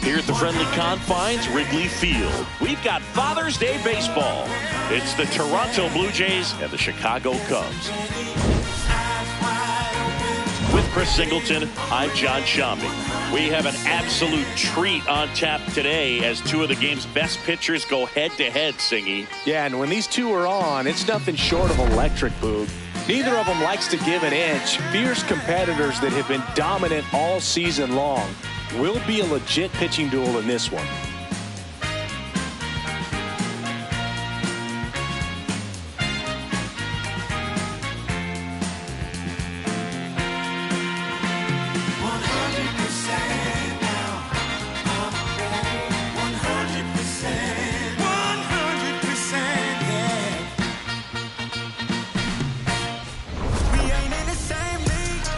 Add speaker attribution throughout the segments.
Speaker 1: Here at the friendly confines, Wrigley Field, we've got Father's Day baseball. It's the Toronto Blue Jays and the Chicago Cubs. With Chris Singleton, I'm John Shambi. We have an absolute treat on tap today as two of the game's best pitchers go head-to-head, Singy.
Speaker 2: Yeah, and when these two are on, it's nothing short of electric, Boog. Neither of them likes to give an inch. Fierce competitors that have been dominant all season long. Will be a legit pitching duel in this one.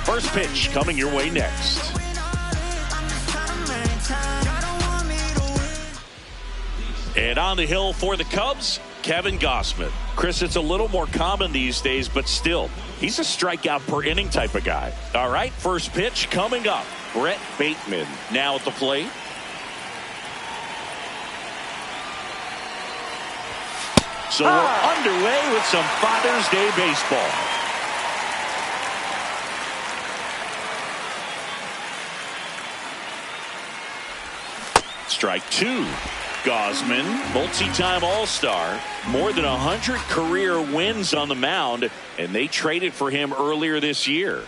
Speaker 1: First pitch coming your way next. And on the hill for the Cubs, Kevin Gausman. Chris, it's a little more common these days, but still, he's a strikeout per inning type of guy. All right, first pitch coming up. Brett Bateman now at the plate. So we're underway with some Father's Day baseball. Strike two. Gausman, multi-time All-Star, more than 100 career wins on the mound, and they traded for him earlier this year.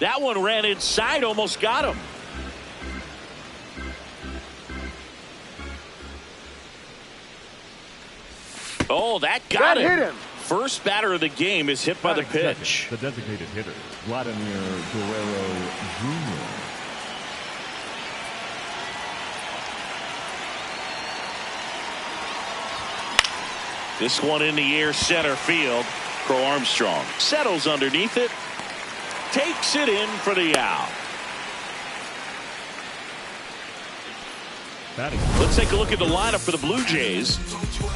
Speaker 1: That one ran inside, almost got him. Oh, that got him.
Speaker 3: Hit him.
Speaker 1: First batter of the game is hit by the pitch.
Speaker 4: The designated hitter, Vladimir Guerrero Jr.
Speaker 1: This one in the air, center field. Crow Armstrong settles underneath it, takes it in for the out. Let's take a look at the lineup for the Blue Jays.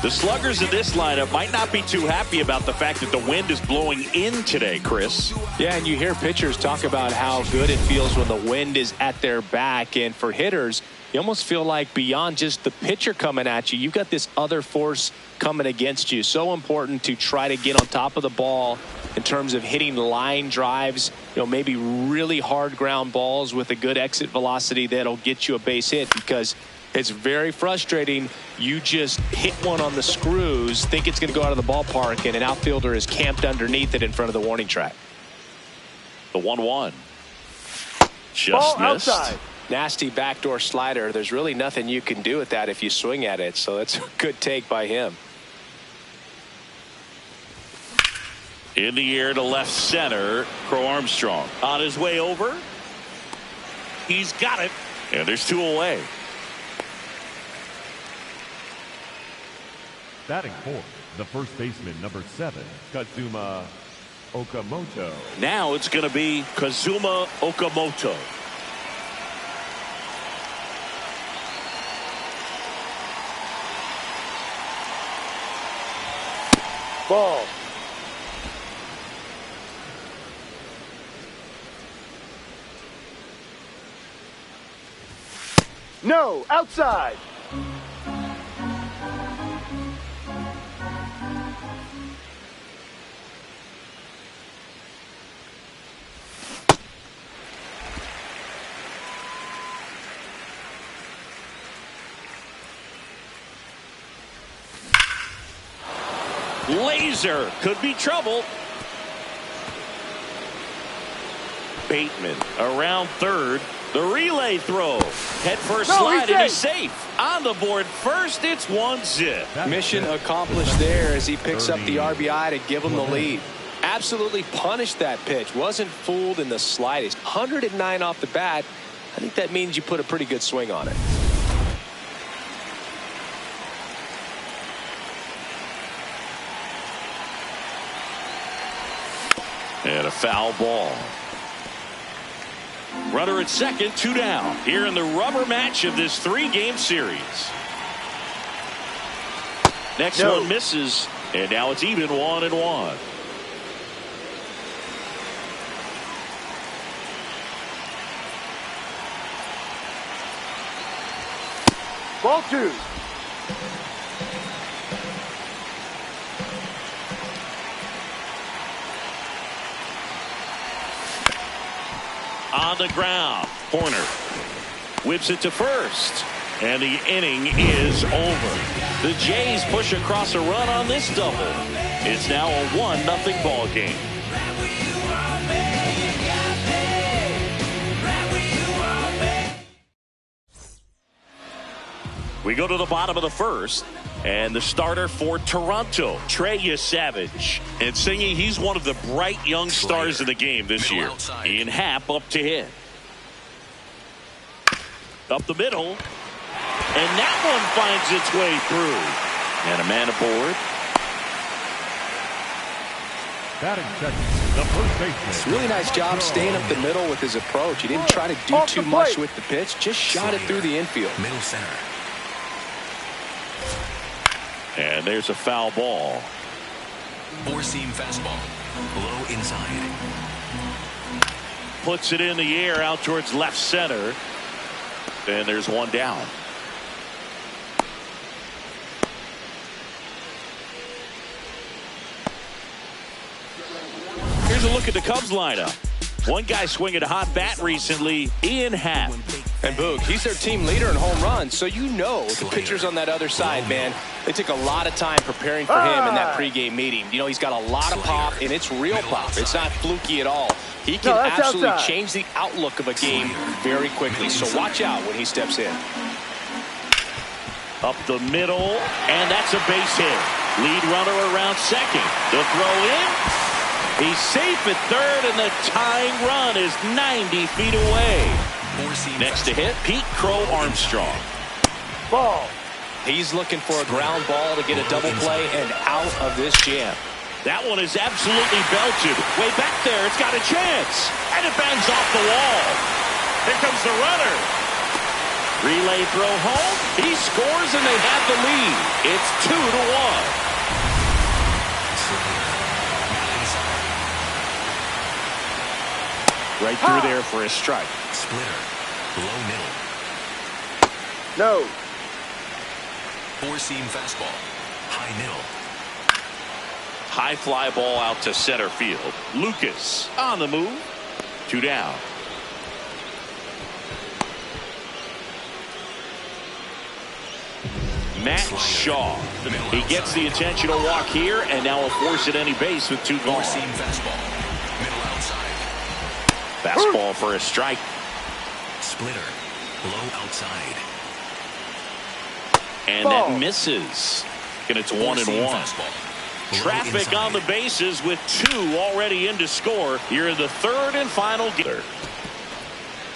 Speaker 1: The sluggers in this lineup might not be too happy about the fact that the wind is blowing in today, Chris.
Speaker 2: Yeah, and you hear pitchers talk about how good it feels when the wind is at their back. And for hitters, you almost feel like beyond just the pitcher coming at you, you've got this other force coming against you. So important to try to get on top of the ball in terms of hitting line drives, maybe really hard ground balls with a good exit velocity that'll get you a base hit, because it's very frustrating. You just hit one on the screws, think it's going to go out of the ballpark, and an outfielder is camped underneath it in front of the warning track.
Speaker 1: The 1-1. Just
Speaker 3: Ball
Speaker 1: missed.
Speaker 3: Outside.
Speaker 2: Nasty backdoor slider. There's really nothing you can do with that if you swing at it. So that's a good take by him.
Speaker 1: In the air to left center, Crow Armstrong on his way over. He's got it. And there's two away.
Speaker 4: Batting fourth, the first baseman, number 7, Kazuma Okamoto.
Speaker 1: Now it's going to be Kazuma Okamoto.
Speaker 3: Ball. No, outside.
Speaker 1: Laser could be trouble. Bateman around third. The relay throw. Head first slide and he's safe. On the board first, it's 1-zip.
Speaker 2: Mission accomplished there as he picks up the RBI to give him the lead. Absolutely punished that pitch. Wasn't fooled in the slightest. 109 off the bat. I think that means you put a pretty good swing on it.
Speaker 1: And a foul ball. Runner at second, 2 down. Here in the rubber match of this 3-game series. Next one misses, and now it's even 1-1.
Speaker 3: Ball 2.
Speaker 1: On the ground. Corner. Whips it to first. And the inning is over. The Jays push across a run on this double. It's now a 1-0 ball game. We go to the bottom of the first. And the starter for Toronto, Trey Savage. And Singy, he's one of the bright young stars of the game this year. Ian Happ up to hit. Up the middle. And that one finds its way through. And a man aboard.
Speaker 4: Batting second, the first baseman.
Speaker 2: It's a really nice job staying up the middle with his approach. He didn't try to do too much with the pitch. Just shot it through the infield.
Speaker 5: Middle center.
Speaker 1: And there's a foul ball.
Speaker 5: Four-seam fastball. Low inside.
Speaker 1: Puts it in the air out towards left center. And there's one down. Here's a look at the Cubs lineup. One guy swinging a hot bat recently, Ian Happ.
Speaker 2: And Boog, he's their team leader in home runs, so you know the pitchers on that other side, man, they took a lot of time preparing for him in that pregame meeting. You know, he's got a lot of pop, and it's real pop. It's not fluky at all. He can absolutely change the outlook of a game very quickly, so watch out when he steps in.
Speaker 1: Up the middle, and that's a base hit. Lead runner around second. The throw in. He's safe at third, and the tying run is 90 feet away. Next to hit, Pete Crow Armstrong.
Speaker 3: Ball.
Speaker 2: He's looking for a ground ball to get a double play and out of this jam.
Speaker 1: That one is absolutely belted. Way back there, it's got a chance. And it bangs off the wall. Here comes the runner. Relay throw home. He scores, and they have the lead. It's 2-1. Right through there for a strike.
Speaker 5: Splitter. Low middle.
Speaker 3: No.
Speaker 5: Four-seam fastball. High middle.
Speaker 1: High fly ball out to center field. Lucas on the move. 2 down. Matt Shaw. He gets the intentional walk here, and now will force at any base with 2 gone.
Speaker 5: Four-seam fastball. Middle outside.
Speaker 1: Fastball for a strike.
Speaker 5: Splitter. Low outside.
Speaker 1: And that misses. And it's 1-1. Traffic on the bases with 2 already in to score. You're in the third and final game.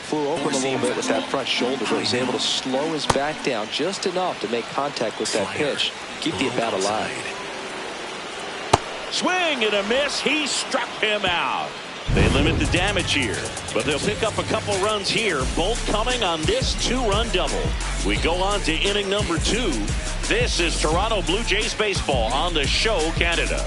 Speaker 2: Flew open a little bit with that front shoulder, but was able to slow his back down just enough to make contact with that pitch. Keep the at-bat alive.
Speaker 1: Swing and a miss. He struck him out. They limit the damage here, but they'll pick up a couple runs here, both coming on this 2-run double. We go on to inning number 2. This is Toronto Blue Jays baseball on the Show Canada.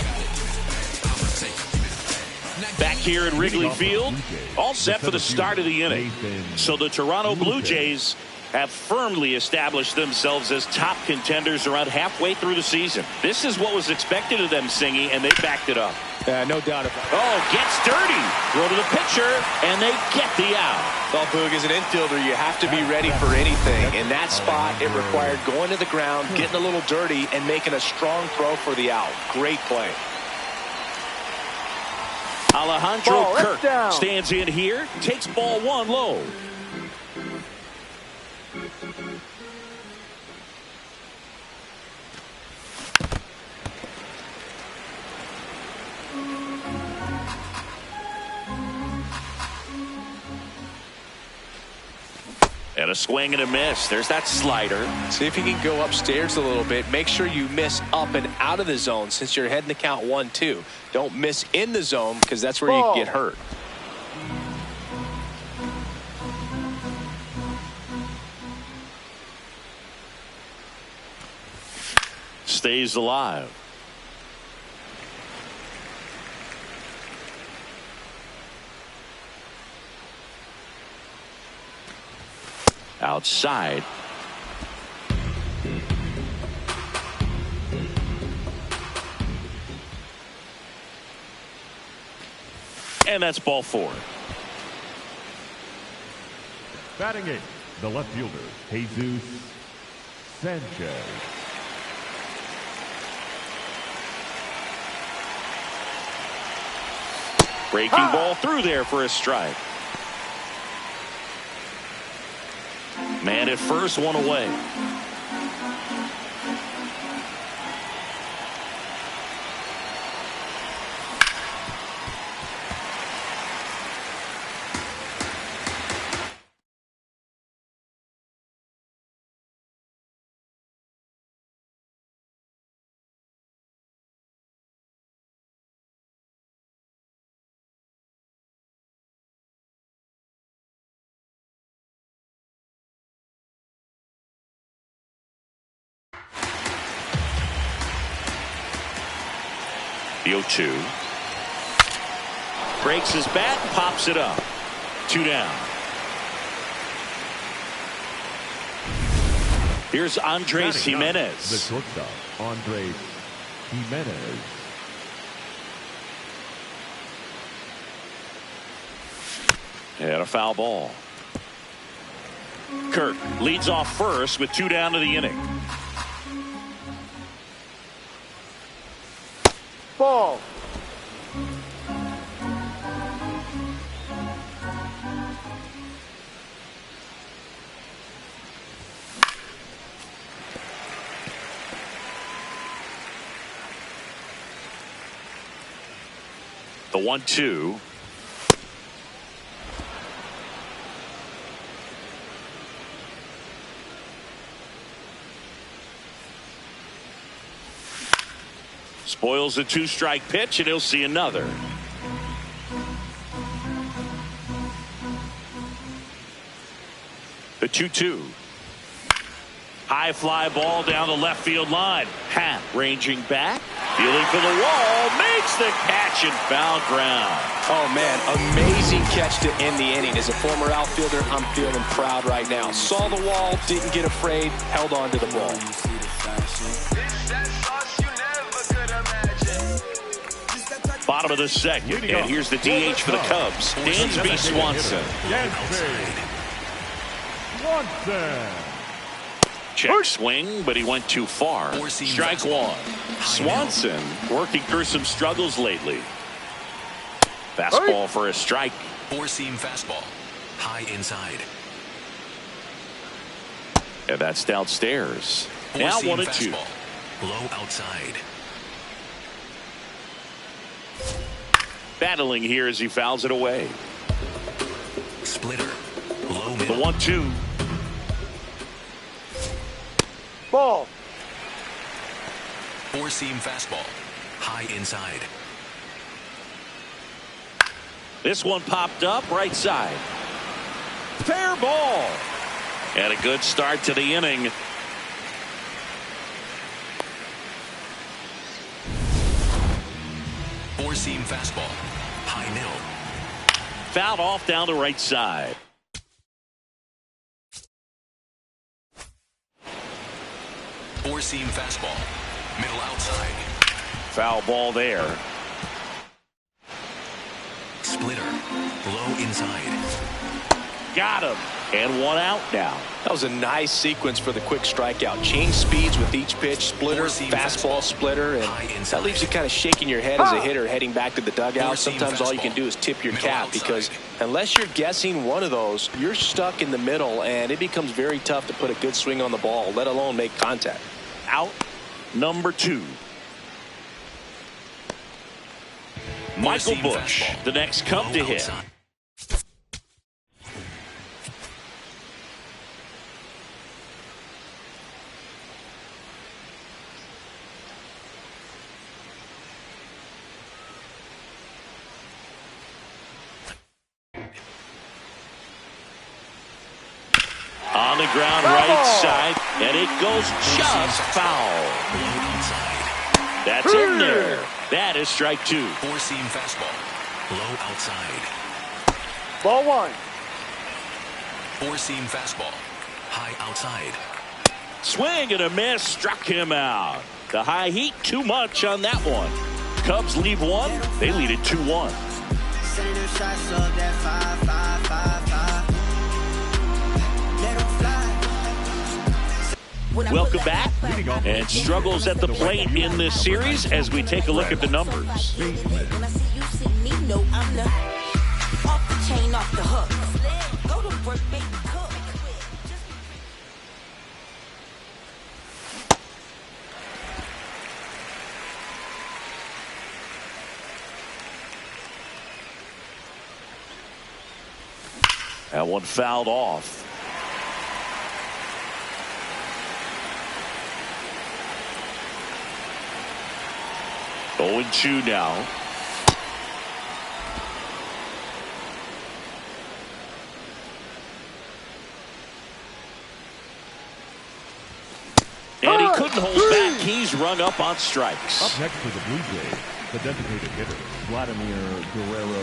Speaker 1: Back here at Wrigley Field, all set for the start of the inning. So the Toronto Blue Jays have firmly established themselves as top contenders around halfway through the season. This is what was expected of them, Singy, and they backed it up.
Speaker 2: No doubt about it.
Speaker 1: Oh, gets dirty. Throw to the pitcher, and they get the out.
Speaker 2: Well, Boog, as an infielder, you have to be ready for anything. In that spot, it required going to the ground, getting a little dirty, and making a strong throw for the out. Great play.
Speaker 1: Alejandro Kirk stands in here, takes ball 1 low. And a swing and a miss. There's that slider.
Speaker 2: See if you can go upstairs a little bit. Make sure you miss up and out of the zone since you're heading to count 1-2. Don't miss in the zone because that's where you get hurt.
Speaker 1: Stays alive. Outside. And that's ball 4.
Speaker 4: Batting 8, the left fielder, Jesus Sanchez.
Speaker 1: Breaking ball through there for a strike. Man at first, one away. The 0-2. Breaks his bat, pops it up. 2 down. Here's Andres Jimenez.
Speaker 4: The shortstop, Andres Jimenez.
Speaker 1: And a foul ball. Kirk leads off first with 2 down to the inning.
Speaker 3: Ball.
Speaker 1: The 1-2. Spoils a 2-strike pitch, and he'll see another. The 2-2. High fly ball down the left field line. Hat ranging back, feeling for the wall, makes the catch and foul ground.
Speaker 2: Oh, man, amazing catch to end the inning. As a former outfielder, I'm feeling proud right now. Saw the wall, didn't get afraid, held on to the ball.
Speaker 1: Bottom of the second, and here's the DH for the Cubs, Dansby Swanson. Check swing, but he went too far. Strike 1. Swanson working through some struggles lately. Fastball for a strike.
Speaker 5: 4-seam fastball. High inside.
Speaker 1: And that's downstairs. Now 1-2.
Speaker 5: Low outside.
Speaker 1: Battling here as he fouls it away.
Speaker 5: Splitter. Low
Speaker 1: The
Speaker 5: middle.
Speaker 1: 1-2.
Speaker 3: Ball.
Speaker 5: 4-seam fastball. High inside.
Speaker 1: This one popped up right side. Fair ball. And a good start to the inning.
Speaker 5: Four-seam fastball. High middle.
Speaker 1: Fouled off down the right side.
Speaker 5: Four-seam fastball. Middle outside.
Speaker 1: Foul ball there.
Speaker 5: Splitter. Low inside.
Speaker 1: Got him. And 1 out now.
Speaker 2: That was a nice sequence for the quick strikeout. Change speeds with each pitch, splitter,
Speaker 5: Four-seam
Speaker 2: fastball, splitter, and
Speaker 5: High inside.
Speaker 2: that leaves you kind of shaking your head as a hitter heading back to the dugout.
Speaker 5: Four-seam
Speaker 2: Sometimes all you can
Speaker 5: fastball.
Speaker 2: do is tip your
Speaker 5: Middle
Speaker 2: cap
Speaker 5: outside.
Speaker 2: because unless you're guessing one of those, you're stuck in the middle, and it becomes very tough to put a good swing on the ball, let alone make contact.
Speaker 1: Out number 2. Michael
Speaker 5: Four-seam
Speaker 1: Busch,
Speaker 5: fastball.
Speaker 1: the next Cub
Speaker 5: Low
Speaker 1: to hit.
Speaker 5: outside.
Speaker 1: On the ground right side, and it goes just foul.
Speaker 5: Low outside.
Speaker 1: That's in there. That is strike 2.
Speaker 5: Four-seam fastball. Low outside.
Speaker 3: Ball 1.
Speaker 5: Four-seam fastball. High outside.
Speaker 1: Swing and a miss, struck him out. The high heat, too much on that one. Cubs leave 1. They lead it 2-1.
Speaker 6: Sending them shots up that 5, 5, 5, 5. Let them fly.
Speaker 1: Welcome back. And struggles at the plate in this series as we take a look at the numbers.
Speaker 6: When I see you see me, no, I'm the off the chain, off the hook. Go to work, baby, cook.
Speaker 1: That one fouled off. 0-2 now. And he couldn't hold back. He's rung up on strikes.
Speaker 4: Up next for the Blue Jays, the designated hitter, Vladimir Guerrero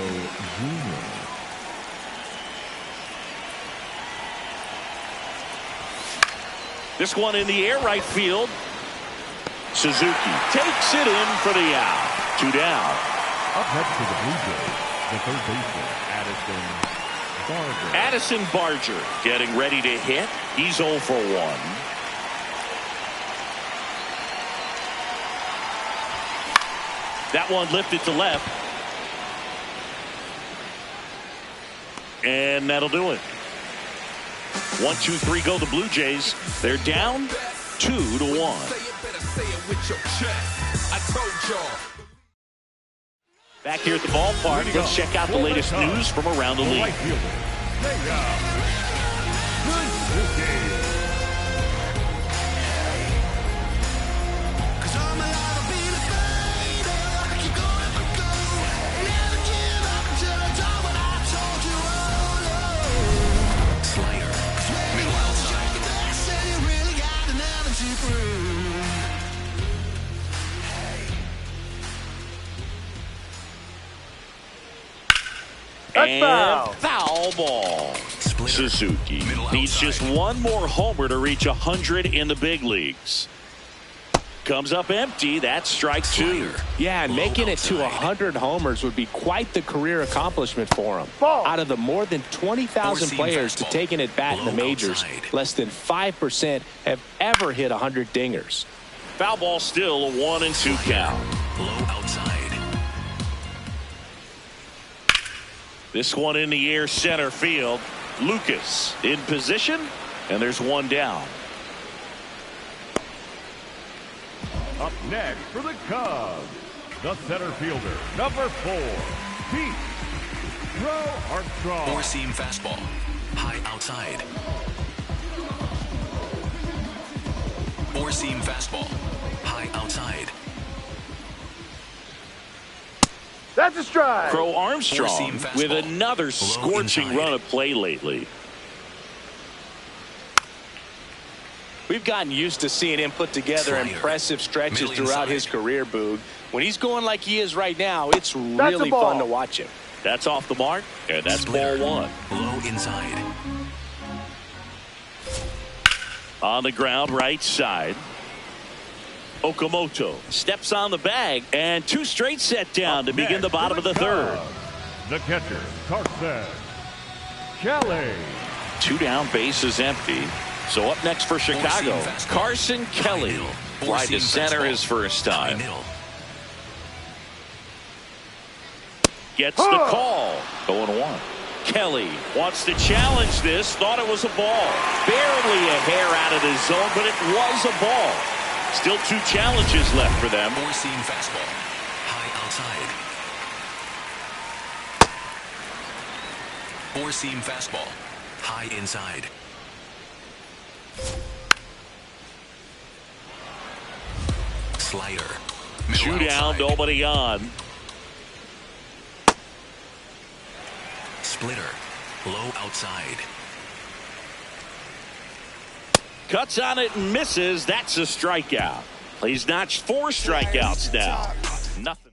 Speaker 4: Jr.
Speaker 1: This one in the air, right field. Suzuki takes it in for the out. 2 down.
Speaker 4: Up next for the Blue Jays, the third baseman,
Speaker 1: Addison Barger getting ready to hit. He's 0 for 1. That one lifted to left. And that'll do it. 1, 2, 3 go the Blue Jays. They're down 2-1. Back here at the ballpark, let's check out the latest news from around the league. And foul ball.
Speaker 5: Splitter.
Speaker 1: Suzuki
Speaker 5: Middle
Speaker 1: needs
Speaker 5: outside.
Speaker 1: just one more homer to reach 100 in the big leagues. Comes up empty. That's strike 2.
Speaker 2: Yeah, and
Speaker 5: Low
Speaker 2: making it
Speaker 5: outside.
Speaker 2: to 100 homers would be quite the career accomplishment for him.
Speaker 3: Ball.
Speaker 2: Out of the more than 20,000
Speaker 5: Four-seam
Speaker 2: players to
Speaker 5: fastball.
Speaker 2: take an at-bat in the
Speaker 5: Low
Speaker 2: majors,
Speaker 5: outside.
Speaker 2: less than 5% have ever hit 100 dingers.
Speaker 1: Foul ball still a 1-2 count.
Speaker 5: Low outside.
Speaker 1: This one in the air, center field. Lucas in position, and there's one down.
Speaker 4: Up next for the Cubs, the center fielder, number 4, Pete Armstrong.
Speaker 5: Four-seam fastball. High outside. Four-seam fastball. High outside.
Speaker 3: That's a strike.
Speaker 1: Crow Armstrong
Speaker 5: Four-seam fastball.
Speaker 1: with another scorching
Speaker 5: inside.
Speaker 1: run of play lately.
Speaker 2: We've gotten used to seeing him put together
Speaker 5: Slider.
Speaker 2: impressive stretches
Speaker 5: Middle
Speaker 2: throughout
Speaker 5: inside.
Speaker 2: his career, Boog. When he's going like he is right now, it's
Speaker 3: a
Speaker 2: really
Speaker 3: ball.
Speaker 2: fun to watch him.
Speaker 1: That's off the mark, and that's
Speaker 5: Splitter.
Speaker 1: ball 1.
Speaker 5: Low inside.
Speaker 1: On the ground, right side. Okamoto steps on the bag, and 2 straight set down to begin the bottom of the third.
Speaker 4: The catcher, Carson Kelly.
Speaker 1: 2 down, base is empty. So up next for Chicago,
Speaker 5: Four-seam fastball.
Speaker 1: Carson Kelly.
Speaker 5: High middle.
Speaker 1: Fly to
Speaker 5: Four-seam
Speaker 1: center
Speaker 5: fastball.
Speaker 1: his first
Speaker 5: High
Speaker 1: time.
Speaker 5: middle.
Speaker 1: Gets the call. 0-1. Kelly wants to challenge this. Thought it was a ball. Barely a hair out of the zone, but it was a ball. Still 2 challenges left for them.
Speaker 5: Four-seam fastball. High outside. Four-seam fastball. High inside. Slider. Middle
Speaker 1: 2 down,
Speaker 5: outside.
Speaker 1: nobody on.
Speaker 5: Splitter. Low outside.
Speaker 1: Cuts on it and misses. That's a strikeout. He's notched 4 strikeouts now. Nothing.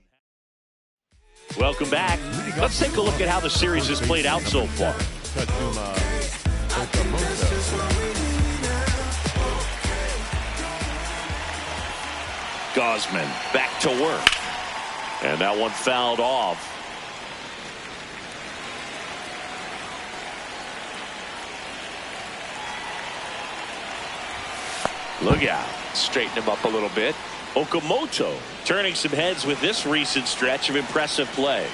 Speaker 1: Welcome back. Let's take a look at how the series has played out so far.
Speaker 4: Kazuma Okamoto.
Speaker 1: Gosman back to work. And that one fouled off. Look out.
Speaker 2: Straighten him up a little bit.
Speaker 1: Okamoto turning some heads with this recent stretch of impressive play.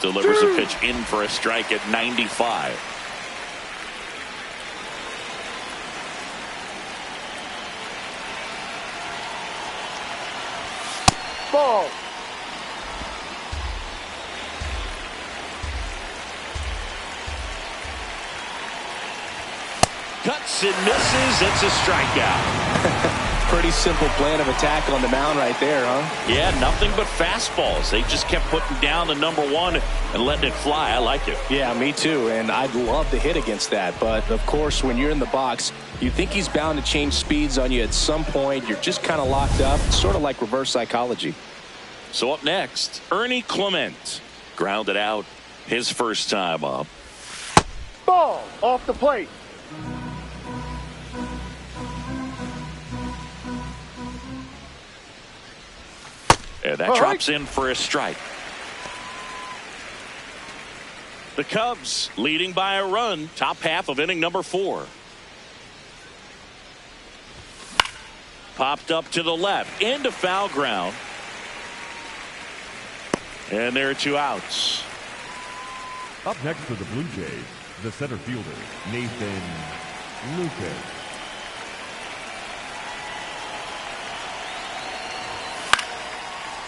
Speaker 1: Delivers a pitch in for a strike at 95.
Speaker 3: Ball.
Speaker 1: Cuts and misses. It's a strikeout.
Speaker 2: Pretty simple plan of attack on the mound right there, huh?
Speaker 1: Yeah, nothing but fastballs. They just kept putting down the #1 and letting it fly. I like it.
Speaker 2: Yeah, me too. And I'd love to hit against that. But, of course, when you're in the box, you think he's bound to change speeds on you at some point. You're just kind of locked up. It's sort of like reverse psychology.
Speaker 1: So up next, Ernie Clement. Grounded out his first time up.
Speaker 3: Ball off the plate.
Speaker 1: And that drops in for a strike. The Cubs leading by a run, top half of inning #4. Popped up to the left, into foul ground. And there are 2 outs.
Speaker 4: Up next for the Blue Jays, the center fielder, Nathan Lucas.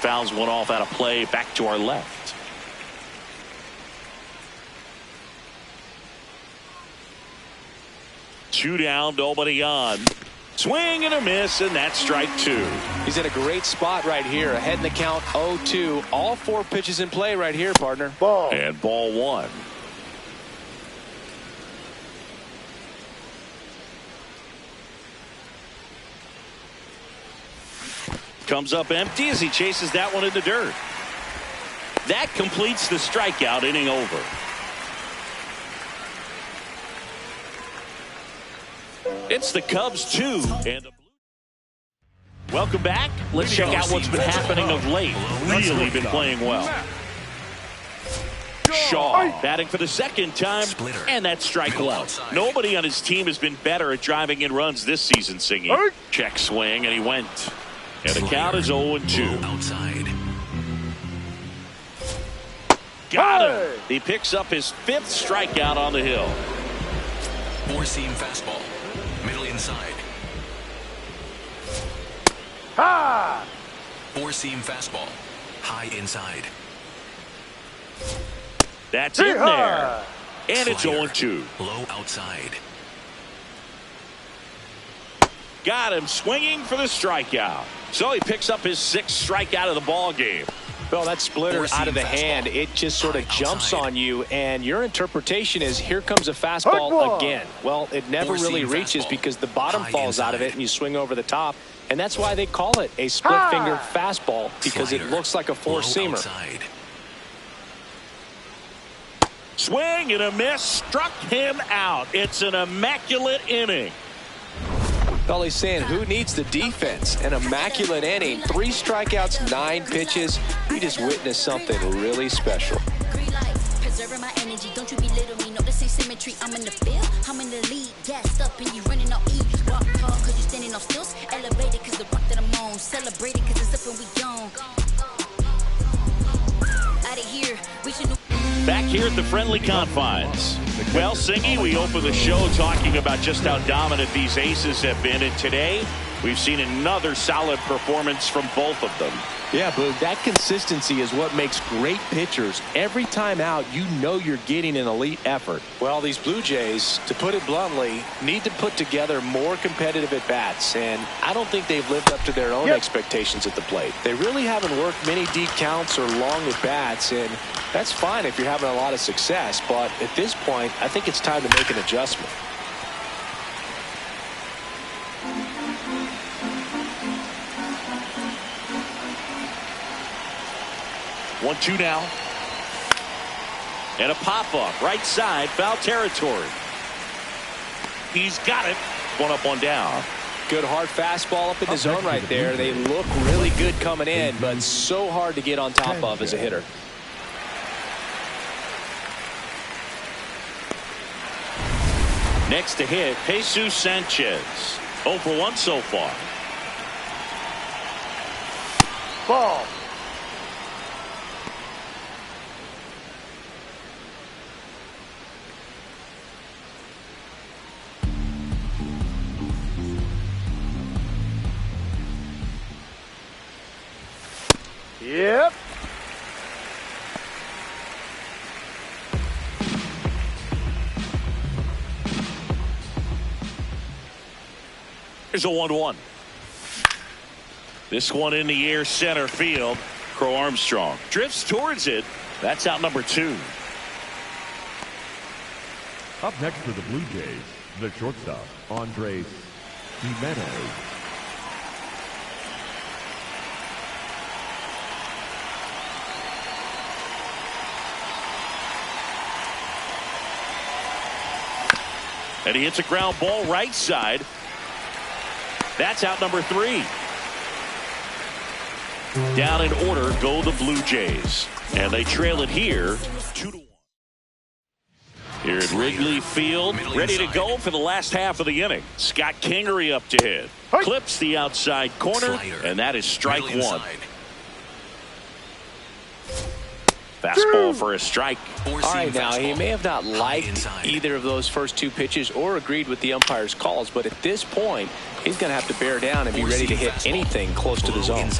Speaker 1: Fouls one off out of play, back to our left. Two down, nobody on. Swing and a miss, and that's strike 2.
Speaker 2: He's in a great spot right here. Ahead in the count 0-2. All 4 pitches in play right here, partner.
Speaker 3: Ball.
Speaker 1: And ball 1. Comes up empty as he chases that one in the dirt. That completes the strikeout, inning over. It's the Cubs 2 and welcome back. Let's check out what's been happening of late. Really been playing well. Shaw batting for the second time, and that's strike 1. Nobody on his team has been better at driving in runs this season, Singy. Check swing, and he went. And the count is 0-2.
Speaker 5: Outside.
Speaker 1: Got him. He picks up his 5th strikeout on the hill.
Speaker 5: 4-seam fastball. Middle inside.
Speaker 3: Ha!
Speaker 5: 4-seam fastball. High inside.
Speaker 1: That's in there. And it's
Speaker 5: Slider.
Speaker 1: 0-2.
Speaker 5: Low outside.
Speaker 1: Got him swinging for the strikeout. So he picks up his 6th strikeout of the ball game.
Speaker 2: Well, that splitter out of the
Speaker 5: fastball.
Speaker 2: hand, it just sort of
Speaker 5: High
Speaker 2: jumps
Speaker 5: outside.
Speaker 2: on you, and your interpretation is here comes a fastball again. Well, it never really
Speaker 5: Four-seam
Speaker 2: reaches
Speaker 5: fastball.
Speaker 2: because the bottom
Speaker 5: High
Speaker 2: falls out of it
Speaker 5: inside.
Speaker 2: and you swing over the top. And that's why they call it a split-finger fastball, because it
Speaker 5: Slider.
Speaker 2: looks like a
Speaker 5: Low
Speaker 2: four-seamer.
Speaker 5: outside.
Speaker 1: Swing and a miss, struck him out. It's an immaculate inning.
Speaker 2: Well, he's saying, who needs the defense? An immaculate inning, 3 strikeouts, 9 pitches. We just witnessed something really special.
Speaker 6: Preserving my energy, don't you belittle me. No, this ain't symmetry. I'm in the field, I'm in the lead. Gassed up and you running on E. Walk tall cause you standing on stilts. Elevated cause the rock that I'm on. Celebrated cause it's up and we gone. Out of here, reaching new.
Speaker 1: Back here at the friendly confines. Well, Singy, we opened the show talking about just how dominant these aces have been, and today we've seen another solid performance from both of them.
Speaker 2: Yeah, Boog, that consistency is what makes great pitchers. Every time out, you know you're getting an elite effort. Well, these Blue Jays, to put it bluntly, need to put together more competitive at-bats, and I don't think they've lived up to their own expectations at the plate. They really haven't worked many deep counts or long at-bats, and that's fine if you're having a lot of success, but at this point, I think it's time to make an adjustment.
Speaker 1: One, two now. And a pop-up, right side, foul territory. He's got it. One up, one down.
Speaker 2: Good hard fastball up in the zone right there. They look really good coming in, but so hard to get on top of as a hitter.
Speaker 1: Next to hit, Jesus Sanchez. 0 for 1 so far.
Speaker 3: Ball. Yep.
Speaker 1: Here's a 1-1. This one in the air, center field. Crow Armstrong drifts towards it. That's out number 2.
Speaker 4: Up next for the Blue Jays, the shortstop, Andres Jimenez.
Speaker 1: And he hits a ground ball right side. That's out number 3. Down in order go the Blue Jays. And they trail it here 2-1. Here at Wrigley Field, ready to go for the last half of the inning. Scott Kingery up to hit. Clips the outside corner, and that is strike 1. Fastball for a strike.
Speaker 2: All right, now he may have not liked either of those first 2 pitches or agreed with the umpire's calls, but at this point, he's going to have to bear down and be ready to hit anything close to the zone.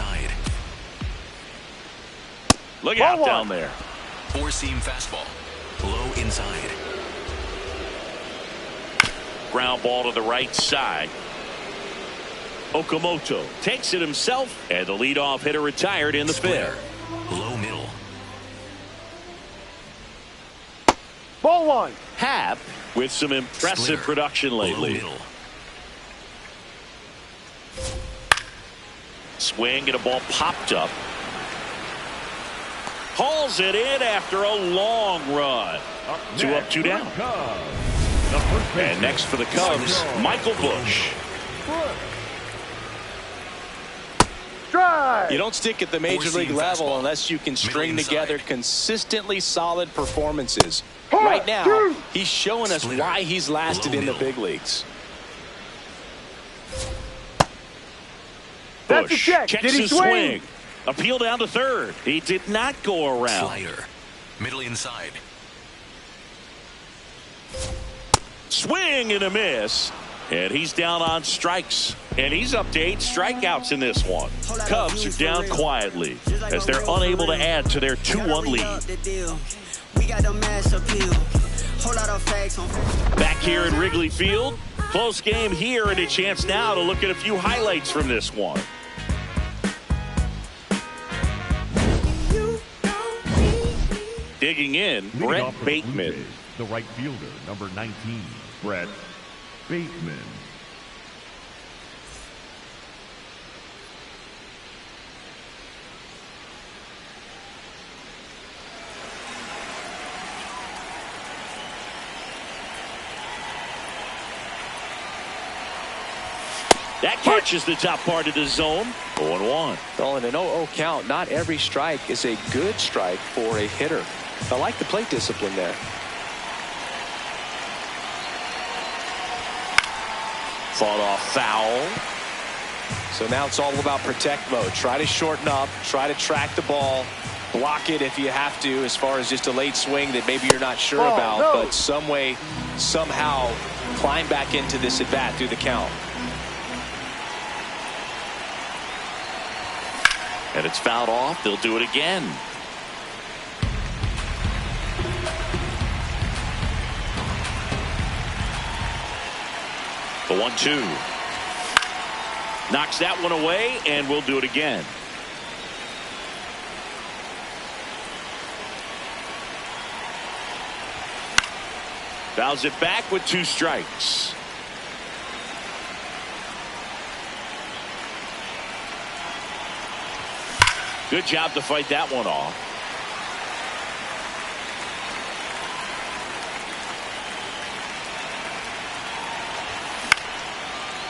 Speaker 1: Look out down there.
Speaker 5: 4-seam fastball, low inside.
Speaker 1: Ground ball to the right side. Okamoto takes it himself, and the leadoff hitter retired in the 5th.
Speaker 5: Low middle.
Speaker 3: Ball 1.
Speaker 1: Happ with some impressive production lately. Swing and a ball popped up. Hauls it in after a long run. 2 up, 2 down. And next for the Cubs, Michael Busch.
Speaker 3: Strike.
Speaker 2: You don't stick at the major league level unless you can string together consistently solid performances. Right now, he's showing us why he's lasted in the big leagues.
Speaker 3: That's a
Speaker 1: Busch
Speaker 3: check.
Speaker 1: checks
Speaker 3: Did he
Speaker 1: his
Speaker 3: swing?
Speaker 1: Appeal down to 3rd. He did not go around.
Speaker 5: Slider, middle inside.
Speaker 1: Swing and a miss. And he's down on strikes. And he's up to 8 strikeouts in this one. Cubs are down quietly as they're unable to add to their 2-1 lead. Back here at Wrigley Field. Close game here, and a chance now to look at a few highlights from this one. Digging in, Brett Bateman.
Speaker 4: The right fielder, number 19, Brett Bateman.
Speaker 1: That catches the top part of the zone. 0-1.
Speaker 2: Well, in an 0-0 count, not every strike is a good strike for a hitter. I like the plate discipline there.
Speaker 1: Fought off foul.
Speaker 2: So now it's all about protect mode. Try to shorten up, try to track the ball, block it if you have to, as far as just a late swing that maybe you're not sure about, but some way, somehow climb back into this at bat through the count.
Speaker 1: And it's fouled off. They'll do it again. The 1-2. Knocks that one away, and we'll do it again. Fouls it back with 2 strikes. Good job to fight that one off.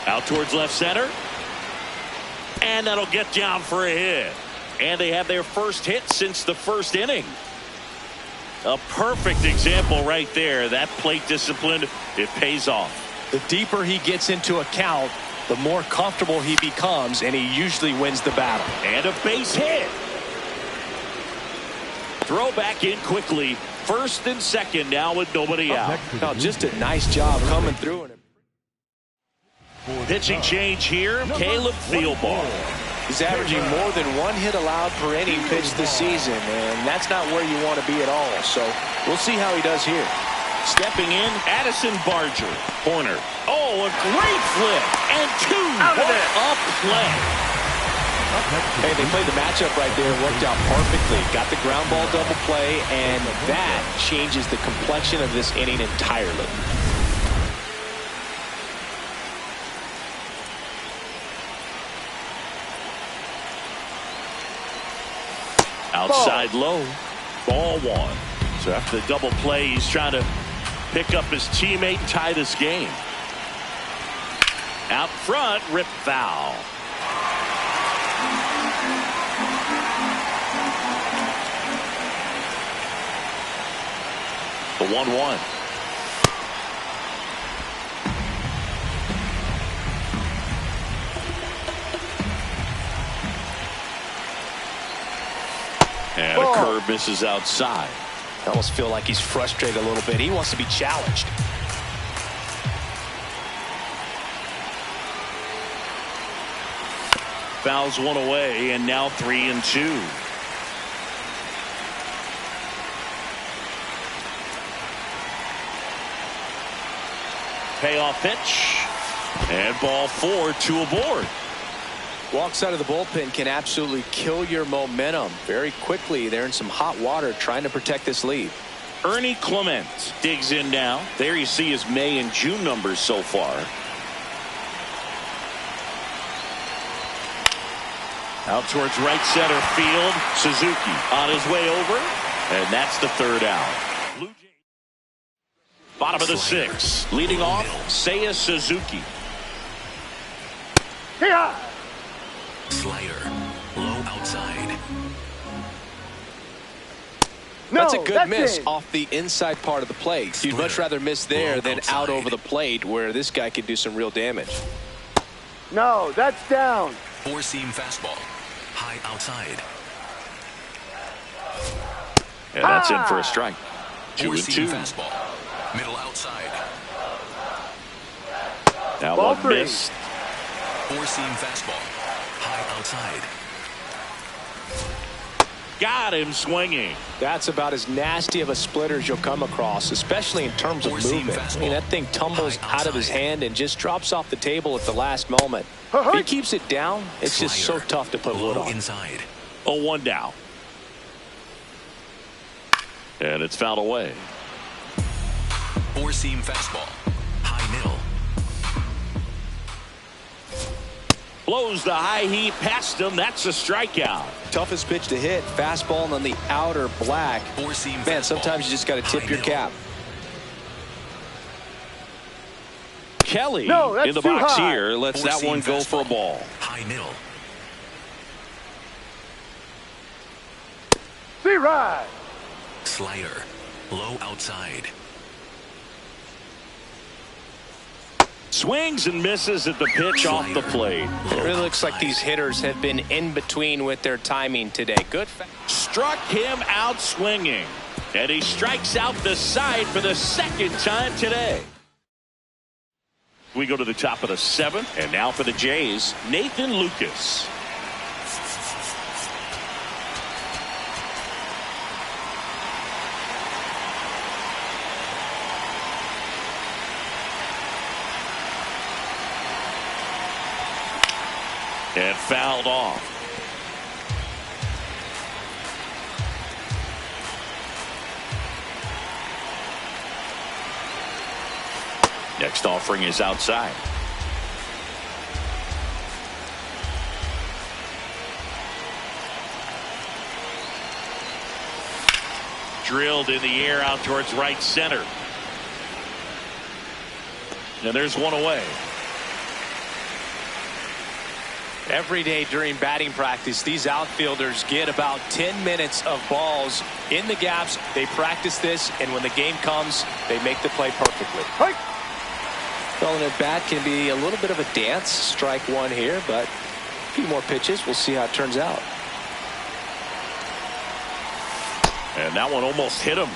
Speaker 1: Out towards left center. And that'll get down for a hit. And they have their first hit since the 1st inning. A perfect example right there. That plate discipline, it pays off.
Speaker 2: The deeper he gets into a count, the more comfortable he becomes, and he usually wins the battle.
Speaker 1: And a base hit. Throw back in quickly. First and second now with nobody out.
Speaker 2: Now, just a nice job coming through.
Speaker 1: Pitching change here, Caleb Thielbar.
Speaker 2: He's averaging more than 1 hit allowed per inning pitched this season, and that's not where you want to be at all. So we'll see how he does here.
Speaker 1: Stepping in, Addison Barger. Corner. Oh, a great flip. And two.
Speaker 3: Out of it.
Speaker 1: Up play.
Speaker 2: Hey, they played the matchup right there. Worked out perfectly. Got the ground ball double play, and that changes the complexion of this inning entirely.
Speaker 1: Outside low. Ball one. So after the double play, he's trying to pick up his teammate and tie this game. Out front, rip foul. The 1-1. And a curve misses outside.
Speaker 2: I almost feel like he's frustrated a little bit. He wants to be challenged.
Speaker 1: Fouls one away, and now 3-2. Payoff pitch. And ball 4, 2 aboard.
Speaker 2: Walks out of the bullpen can absolutely kill your momentum very quickly. They're in some hot water trying to protect this lead.
Speaker 1: Ernie Clement digs in now. There you see his May and June numbers so far. Out towards right center field. Suzuki on his way over. And that's the third out. Bottom of the 6th. Leading off, Seiya Suzuki.
Speaker 3: Here.
Speaker 5: Slider. Low outside.
Speaker 3: No,
Speaker 2: that's a good miss
Speaker 3: in.
Speaker 2: off the inside part of the plate. You'd much rather miss there than out over the plate where this guy could do some real damage.
Speaker 3: No, that's down.
Speaker 5: Four-seam fastball. High outside.
Speaker 1: And that's in for a strike.
Speaker 5: 4-seam
Speaker 1: 2-2.
Speaker 5: fastball. Middle outside.
Speaker 1: Now
Speaker 3: Ball
Speaker 1: one
Speaker 3: 3.
Speaker 1: missed.
Speaker 5: Four-seam fastball. High outside.
Speaker 1: Got him swinging.
Speaker 2: That's about as nasty of a splitter as you'll come across, especially in terms of
Speaker 5: Four-seam
Speaker 2: movement. I mean,
Speaker 5: fastball.
Speaker 2: that thing tumbles
Speaker 5: High
Speaker 2: out of his
Speaker 5: outside.
Speaker 2: hand and just drops off the table at the last moment. If he keeps it down, it's just so
Speaker 5: Slider.
Speaker 2: tough to put wood
Speaker 5: Low
Speaker 2: on.
Speaker 5: inside.
Speaker 1: 0-1 down. And it's fouled away.
Speaker 5: Four-seam fastball. High middle.
Speaker 1: Blows the high heat past him. That's a strikeout.
Speaker 2: Toughest pitch to hit, fastball and on the outer black.
Speaker 5: Four-seam
Speaker 2: Man,
Speaker 5: fastball.
Speaker 2: sometimes you just got to tip
Speaker 5: High
Speaker 2: your
Speaker 5: middle.
Speaker 2: cap.
Speaker 1: Kelly
Speaker 3: No, that's
Speaker 1: in the
Speaker 3: too
Speaker 1: box
Speaker 3: high.
Speaker 1: here. Lets that
Speaker 5: Four-seam
Speaker 1: one go for a
Speaker 5: fastball.
Speaker 1: ball.
Speaker 5: High middle.
Speaker 3: See right.
Speaker 5: Slider. Low outside.
Speaker 1: Swings and misses at the pitch off the plate.
Speaker 2: It really looks like these hitters have been in between with their timing today. Good.
Speaker 1: Struck him out swinging. And he strikes out the side for the second time today. We go to the top of the 7th. And now for the Jays, Nathan Lucas. And fouled off. Next offering is outside. Drilled in the air out towards right center. And there's one away.
Speaker 2: Every day during batting practice, these outfielders get about 10 minutes of balls in the gaps. They practice this, and when the game comes, they make the play perfectly.
Speaker 3: Hey.
Speaker 2: Well, and at bat can be a little bit of a dance. Strike one here, but a few more pitches. We'll see how it turns out.
Speaker 1: And that one almost hit him.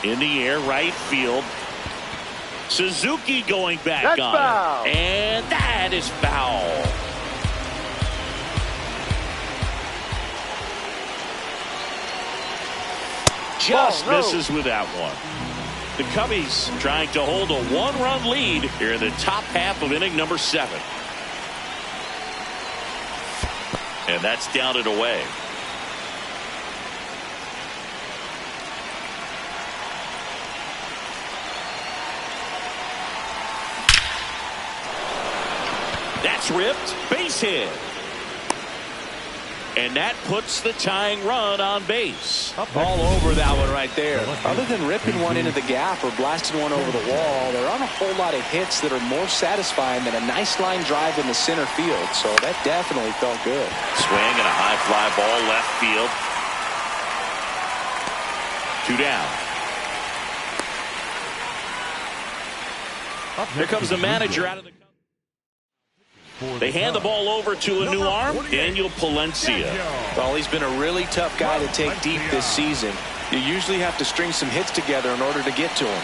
Speaker 1: In the air, right field. Suzuki going back
Speaker 3: That's
Speaker 1: on
Speaker 3: foul.
Speaker 1: it. And that is foul. Just misses with that one. The Cubbies trying to hold a one-run lead here in the top half of inning number 7. And that's down and away. That's ripped. Base hit. And that puts the tying run on base.
Speaker 2: All over that one right there. Other than ripping one into the gap or blasting one over the wall, there aren't a whole lot of hits that are more satisfying than a nice line drive in the center field. So that definitely felt good.
Speaker 1: Swing and a high fly ball left field. 2 down. Here comes the manager out of the. They hand the ball over to a new arm, Daniel Palencia.
Speaker 2: Well, he's been a really tough guy to take deep this season. You usually have to string some hits together in order to get to him.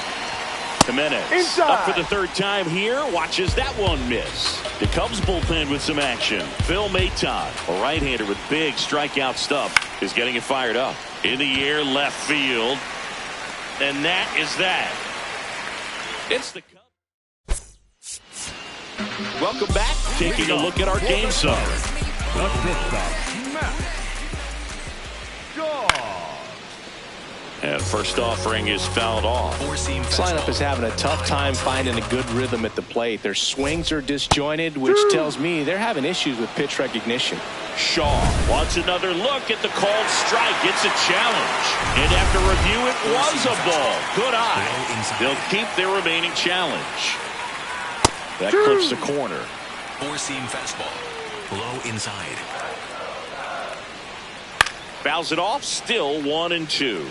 Speaker 1: Jimenez up for the 3rd time here. Watches that one miss. The Cubs bullpen with some action. Phil Maton, a right-hander with big strikeout stuff, is getting it fired up. In the air, left field. And that is that. It's the Cubs. Welcome back. Taking a look at our game summary.
Speaker 4: The shortstop, Matt Shaw.
Speaker 1: And first offering is fouled off.
Speaker 5: Four-seam
Speaker 2: This lineup is having a tough time finding a good rhythm at the plate. Their swings are disjointed, which tells me they're having issues with pitch recognition.
Speaker 1: Shaw wants another look at the called strike. It's a challenge. And after review, it was a ball. Good eye. They'll keep their remaining challenge. That clips the corner.
Speaker 5: Four-seam fastball. Low inside.
Speaker 1: Fouls it off. Still 1-2.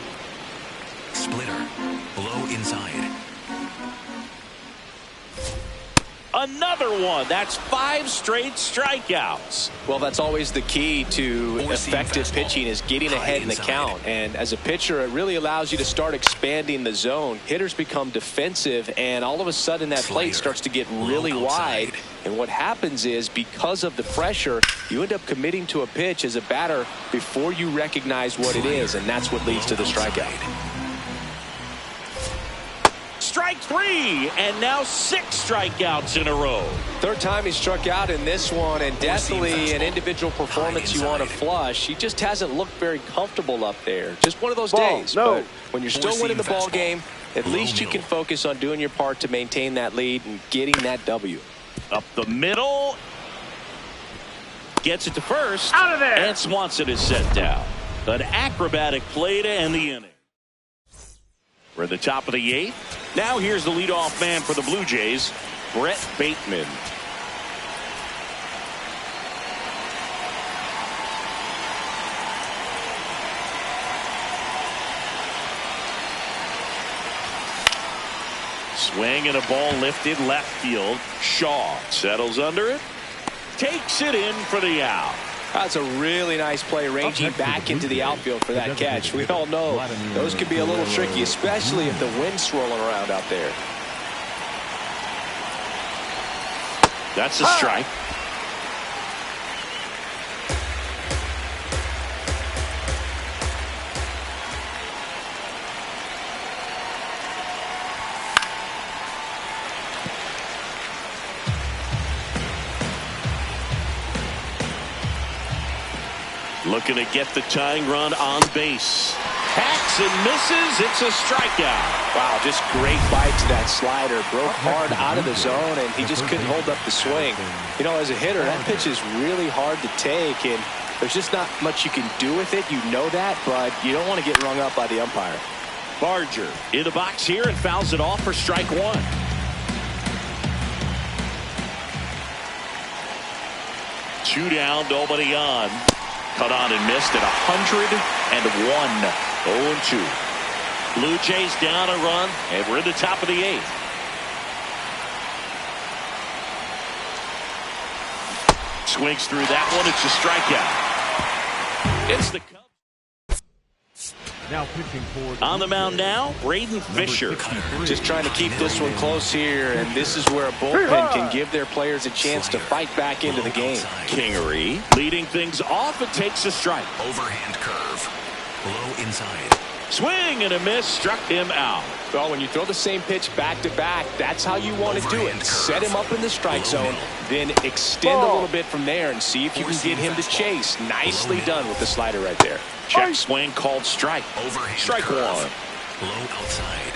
Speaker 5: Splitter. Low inside.
Speaker 1: Another one. That's 5 straight strikeouts.
Speaker 2: Well, that's always the key to effective pitching is getting ahead in the count. And as a pitcher, it really allows you to start expanding the zone. Hitters become defensive, and all of a sudden that plate starts to get really wide. And what happens is, because of the pressure, you end up committing to a pitch as a batter before you recognize what it is, and that's what leads to the strikeout.
Speaker 1: Strike 3, and now 6 strikeouts in a row.
Speaker 2: 3rd time he struck out in this one, and definitely an individual performance you want to flush. He just hasn't looked very comfortable up there. Just one of those days. But when you're still winning the ball game, at least you can focus on doing your part to maintain that lead and getting that W.
Speaker 1: Up the middle. Gets it to first.
Speaker 3: Out of there.
Speaker 1: And Swanson is set down. An acrobatic play to end the inning. We're at the top of the 8th. Now here's the leadoff man for the Blue Jays, Brett Bateman. Swing and a ball lifted left field. Shaw settles under it. Takes it in for the out.
Speaker 2: That's a really nice play, ranging back into the outfield for that catch. We all know those can be a little tricky, especially if the wind's swirling around out there.
Speaker 1: That's a strike. Looking to get the tying run on base. Hacks and misses. It's a strikeout.
Speaker 2: Wow, just great bite to that slider. Broke hard out of the zone, and he just couldn't hold up the swing. You know, as a hitter, that pitch is really hard to take, and there's just not much you can do with it. You know that, but you don't want to get rung up by the umpire.
Speaker 1: Barger in the box here and fouls it off for strike one. Two down, nobody on. Cut on and missed at 101. 0-2. Blue Jays down a run, and we're in the top of the eighth. Swings through that one. It's a strikeout. It's the Cubs.
Speaker 4: Now pitching for
Speaker 1: on the mound now, Braden Fisher.
Speaker 2: Just trying to keep this one close here, and this is where a bullpen can give their players a chance to fight back into the game.
Speaker 1: Kingery leading things off. It takes a strike.
Speaker 5: Overhand curve. Low inside.
Speaker 1: Swing and a miss. Struck him out.
Speaker 2: Well, when you throw the same pitch back to back, that's how you want to do it. Set him up in the strike zone, then extend a little bit from there and see if you can get him to chase. Nicely done with the slider right there.
Speaker 1: Check swing called strike.
Speaker 5: Overhand
Speaker 1: strike
Speaker 5: curve.
Speaker 1: one.
Speaker 5: Low outside.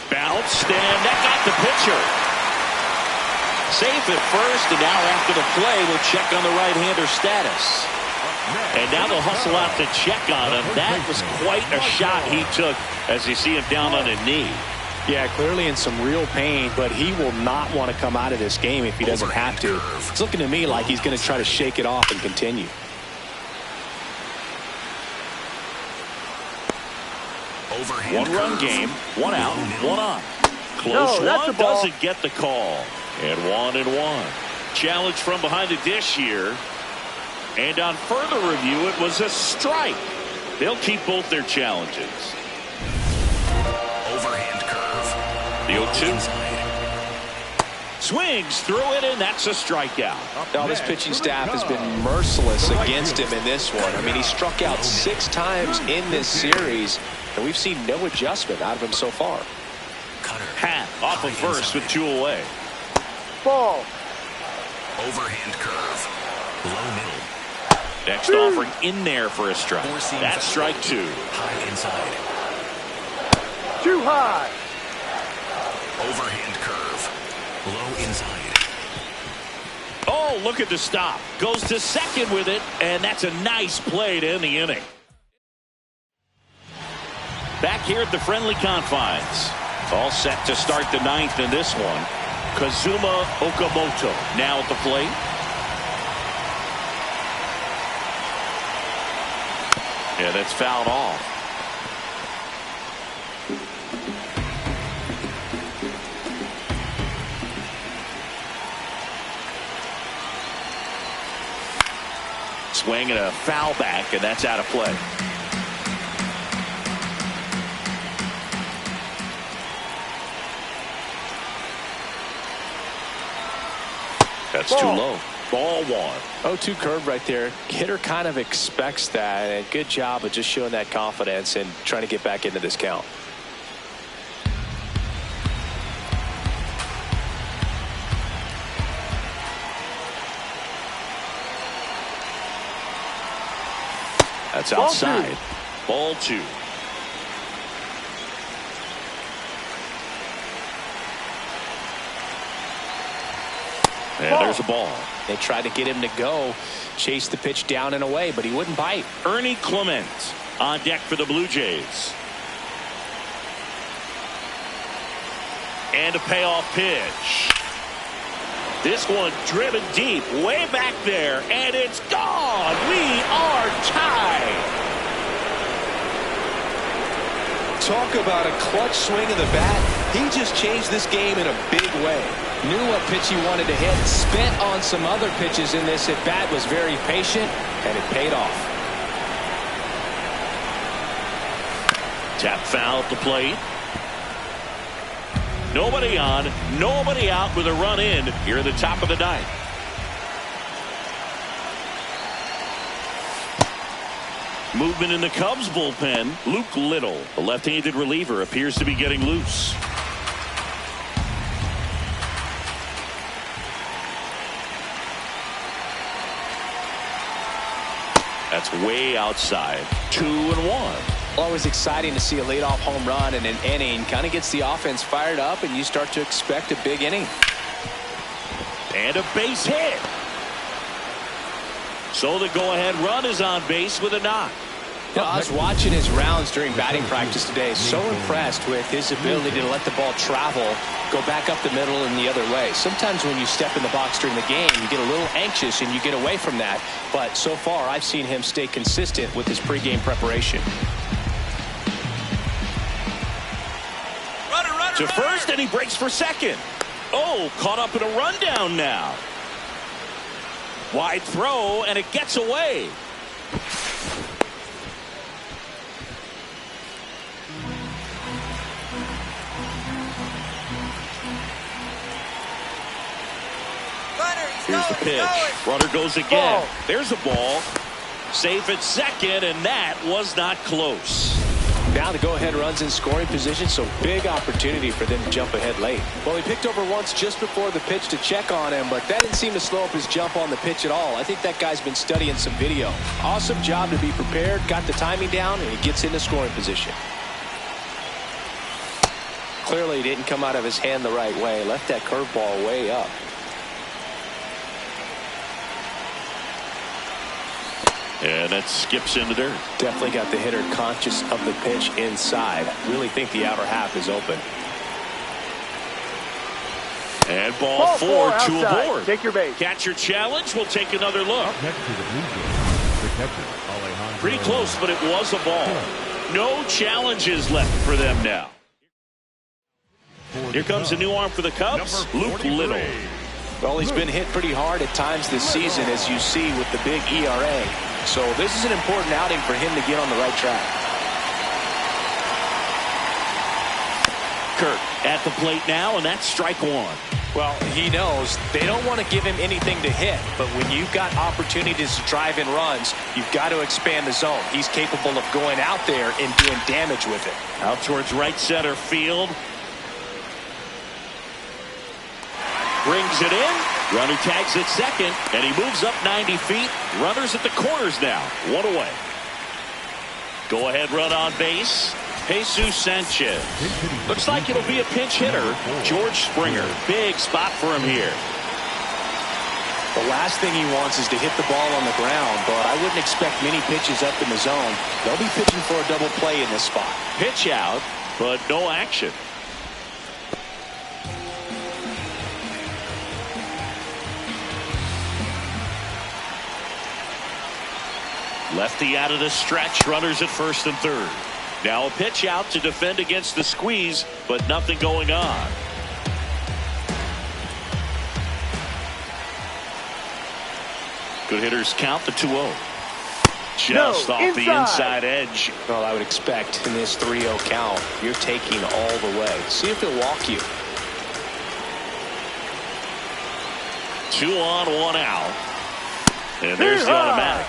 Speaker 1: Bounced and that got the pitcher. Safe at first, and now after the play, we'll check on the right-hander status. And now they'll hustle out to check on him. That was quite a shot he took as you see him down on a knee.
Speaker 2: Yeah, clearly in some real pain, but he will not want to come out of this game if he doesn't have to. It's looking to me like he's going to try to shake it off and continue.
Speaker 1: One-run game, one out, one on. Close one, doesn't get the call. And 1-1. Challenge from behind the dish here. And on further review, it was a strike. They'll keep both their challenges.
Speaker 5: Overhand curve.
Speaker 1: The 0-2. Swings through it, and that's a strikeout.
Speaker 2: Now, this pitching staff has been merciless against him in this one. I mean, he struck out 6 times in this series, and we've seen no adjustment out of him so far.
Speaker 1: Hat off of first with 2 away.
Speaker 3: Ball.
Speaker 5: Overhand curve. Low middle.
Speaker 1: Next offering in there for a strike. That's strike 2.
Speaker 5: High inside.
Speaker 3: Too high.
Speaker 5: Overhand curve. Low inside.
Speaker 1: Oh, look at the stop. Goes to second with it, and that's a nice play to end the inning. Back here at the friendly confines. All set to start the 9th in this one. Kazuma Okamoto now at the plate. Yeah, that's fouled off. Swing and a foul back, and that's out of play. That's too low. Ball 1.
Speaker 2: 0-2 curve right there. Hitter kind of expects that, and good job of just showing that confidence and trying to get back into this count.
Speaker 1: That's outside. Ball 2. And there's a ball.
Speaker 2: They tried to get him to go, chase the pitch down and away, but he wouldn't bite.
Speaker 1: Ernie Clement on deck for the Blue Jays. And a payoff pitch. This one driven deep, way back there, and it's gone. We are tied.
Speaker 2: Talk about a clutch swing of the bat. He just changed this game in a big way. Knew what pitch he wanted to hit, spent on some other pitches in this at bat, was very patient, and it paid off.
Speaker 1: Tap foul at the plate. Nobody on, nobody out with a run in here at the top of the 9th. Movement in the Cubs bullpen. Luke Little, the left-handed reliever, appears to be getting loose. That's way outside. 2-1.
Speaker 2: Always exciting to see a leadoff home run in an inning. Kind of gets the offense fired up, and you start to expect a big inning.
Speaker 1: And a base hit. So the go-ahead run is on base with a knock.
Speaker 2: You know, I was watching his rounds during batting practice today. So impressed with his ability to let the ball travel, go back up the middle and the other way. Sometimes when you step in the box during the game, you get a little anxious and you get away from that. But so far, I've seen him stay consistent with his pregame preparation.
Speaker 1: To first, and he breaks for second. Oh, caught up in a rundown now. Wide throw, and it gets away. Here's the pitch. Runner goes again.
Speaker 3: Ball.
Speaker 1: There's a ball. Safe at second, and that was not close.
Speaker 2: Now the go-ahead runs in scoring position, so big opportunity for them to jump ahead late. Well, he picked over once just before the pitch to check on him, but that didn't seem to slow up his jump on the pitch at all. I think that guy's been studying some video. Awesome job to be prepared, got the timing down, and he gets into scoring position. Clearly didn't come out of his hand the right way. Left that curveball way up.
Speaker 1: And that skips into dirt.
Speaker 2: Definitely got the hitter conscious of the pitch inside. Really think the outer half is open.
Speaker 1: And ball four to
Speaker 3: outside.
Speaker 1: aboard.
Speaker 3: Take your base.
Speaker 1: Catcher challenge. We'll take another look.
Speaker 4: Next to the blue jays, the catcher, Alejandro.
Speaker 1: Pretty close, but it was a ball. No challenges left for them now. Here comes a new arm for the Cubs, Luke Little.
Speaker 2: Well, he's been hit pretty hard at times this season, as you see with the big ERA. So this is an important outing for him to get on the right track.
Speaker 1: Kirk at the plate now, and that's strike one.
Speaker 2: Well, he knows they don't want to give him anything to hit, but when you've got opportunities to drive in runs, you've got to expand the zone. He's capable of going out there and doing damage with it.
Speaker 1: Out towards right center field. Brings it in. Runner tags at second, and he moves up 90 feet. Runners at the corners now. One away. Go ahead run on base. Jesus Sanchez. Looks like it'll be a pinch hitter. George Springer. Big spot for him here.
Speaker 2: The last thing he wants is to hit the ball on the ground, but I wouldn't expect many pitches up in the zone. They'll be pitching for a double play in this spot.
Speaker 1: Pitch out, but no action. Lefty out of the stretch. Runners at first and third. Now a pitch out to defend against the squeeze, but nothing going on. Good hitters count the 2-0. Just off the inside edge.
Speaker 2: Well, I would expect in this 3-0 count, you're taking all the way. See if he'll walk you.
Speaker 1: 2 on, 1 out. And there's the automatic.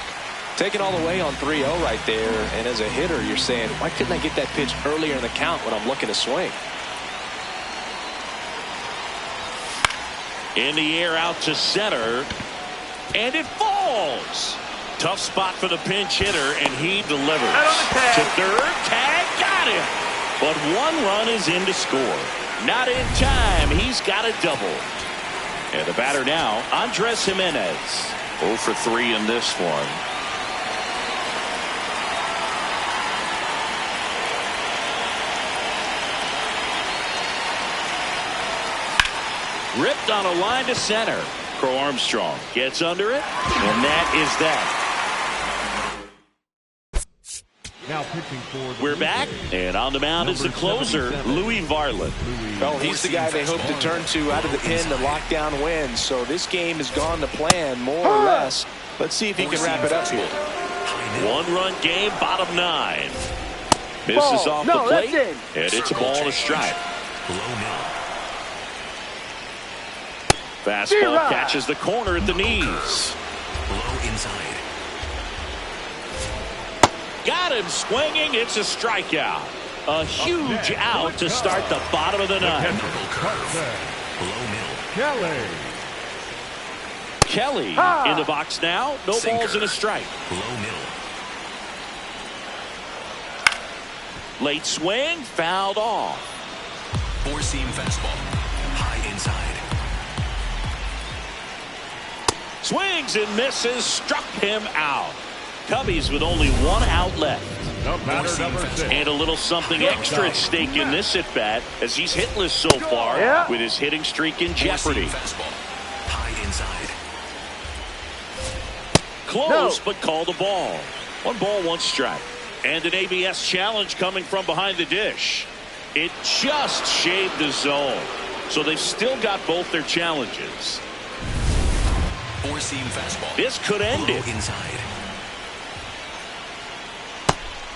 Speaker 2: Taking all the way on 3-0 right there, and as a hitter, you're saying, why couldn't I get that pitch earlier in the count when I'm looking to swing?
Speaker 1: In the air out to center, and it falls. Tough spot for the pinch hitter, and he delivers. To third, tag, got him. But 1 run is in to score. Not in time, he's got a double. And the batter now, Andres Jimenez. 0 for 3 in this one. Ripped on a line to center. Crow Armstrong gets under it, and that is that.
Speaker 4: Now pitching for the
Speaker 1: We're
Speaker 4: Blue
Speaker 1: back,
Speaker 4: Jays,
Speaker 1: and on the mound is the closer, Louis Varland.
Speaker 2: Well, he's the guy they hope to turn to out of the pen to lock down wins. So this game has gone to plan, more or less. Let's see if he can wrap it up here.
Speaker 1: 1-run game, bottom 9. Misses off the plate, and it's a ball and a strike.
Speaker 5: Low middle.
Speaker 1: Fastball catches the corner at the knees.
Speaker 5: Low inside.
Speaker 1: Got him swinging. It's a strikeout. A huge out to start the bottom of the 9th.
Speaker 5: Low middle.
Speaker 1: Kelly in the box now. No balls and a strike.
Speaker 5: Low middle.
Speaker 1: Late swing, fouled off.
Speaker 5: 4-seam fastball. High inside.
Speaker 1: Swings and misses, struck him out. Cubbies with only one out left.
Speaker 4: The batter number 6.
Speaker 1: And a little something extra at stake in this at-bat as he's hitless so far with his hitting streak in jeopardy.
Speaker 5: Fastball. High inside.
Speaker 1: Close, but call the ball. 1 ball, 1 strike. And an ABS challenge coming from behind the dish. It just shaved the zone. So they've still got both their challenges.
Speaker 5: 4-seam fastball.
Speaker 1: This could end
Speaker 5: Low
Speaker 1: it.
Speaker 5: inside.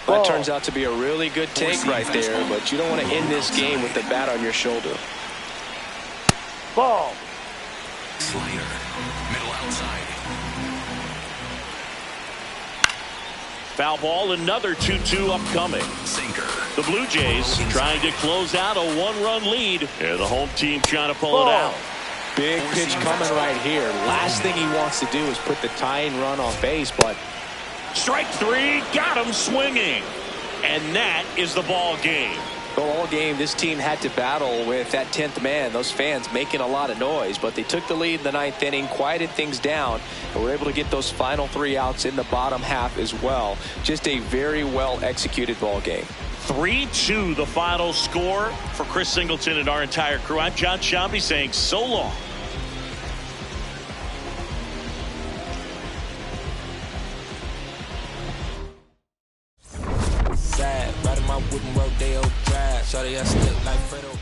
Speaker 2: That turns out to be a really good take right there, but you don't want to end this game with the bat on your shoulder.
Speaker 3: Ball.
Speaker 5: Slider. Middle outside.
Speaker 1: Foul ball, another 2-2 upcoming.
Speaker 5: Sinker.
Speaker 1: The Blue Jays trying to close out a 1-run lead. And the home team trying to pull it out.
Speaker 2: Big pitch coming right here. Last thing he wants to do is put the tying run on base, but
Speaker 1: Strike 3, got him swinging. And that is the ball game.
Speaker 2: well, all game this team had to battle with that 10th man. Those fans making a lot of noise, but they took the lead in the 9th inning, quieted things down, and were able to get those final 3 outs in the bottom half as well. Just a very well executed ball game.
Speaker 1: 3-2 the final score for Chris Singleton and our entire crew. I'm John Shambi saying so long.
Speaker 7: Riding my wooden rodeo drive. Shorty, I slip like Fredo.